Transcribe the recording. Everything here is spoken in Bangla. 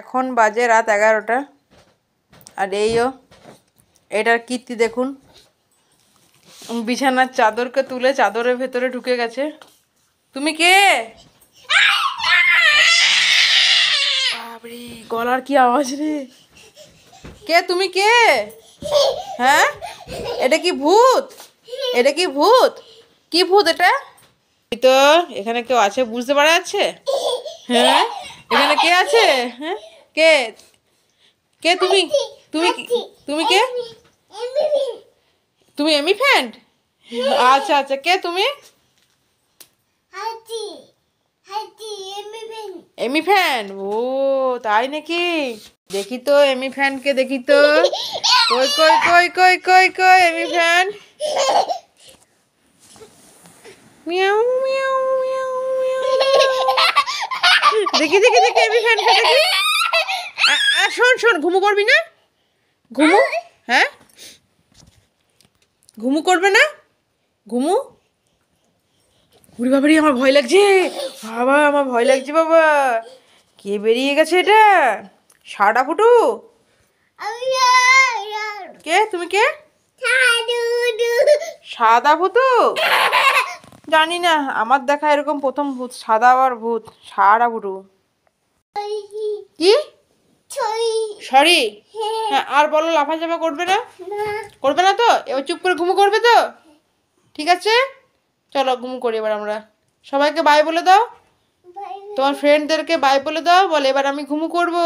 এখন বাজে রাত 11টা। আর এইও এটার কীর্তি দেখুন, বিছানার চাদরকে তুলে চাদরের ভেতরে ঢুকে গেছে। তুমি কে? বাবরে, গলার কি আওয়াজ রে! কে তুমি? কে? হ্যাঁ, এটা কি ভূত? এটা কি ভূত? কি ভূত এটা? তো এখানে কেউ আছে বুঝতে পারা যাচ্ছে? হ্যাঁ, এখানে কে আছে? হ্যাঁ, কে? কে তুমি? তুমি তুমি কে? তুমি এমি ফ্যান্ড? আচ্ছা আচ্ছা, কে তুমি? এমি ফ্যান? ও তাই নাকি? দেখি তো এমি ফ্যানকে, দেখি তো। কই কই কই কই কই কই এমি ফ্যান? মিয়াও মিয়াও মিয়াও মিয়াও। দেখি দেখি দেখি এমি ফ্যানকে দেখি। শোন শোন, ঘুমু করবি না? ঘুমু? হ্যাঁ, ঘুমু করবে না? ঘুমু? উরি বাবারি, আমার ভয় লাগছে। বাবা, আমার ভয় লাগছে বাবা। কে বেরিয়ে গেছে এটা? সাদা ফুটু? কে তুমি? কে? সাদা ভূতু? জানি না, আমার দেখা এরকম প্রথম ভূত, সাদা আবার ভূত সাদা ভুটু। কি সরি? হ্যাঁ, আর বলো, লাফাঝাফা করবে না? করবে না তো? এবার চুপ করে ঘুমো করবে তো? ঠিক আছে, চলো ঘুমো করি এবার আমরা। সবাইকে বাই বলে দাও, তোমার ফ্রেন্ডদেরকে বাই বলে দাও, বলে এবার আমি ঘুমু করবো।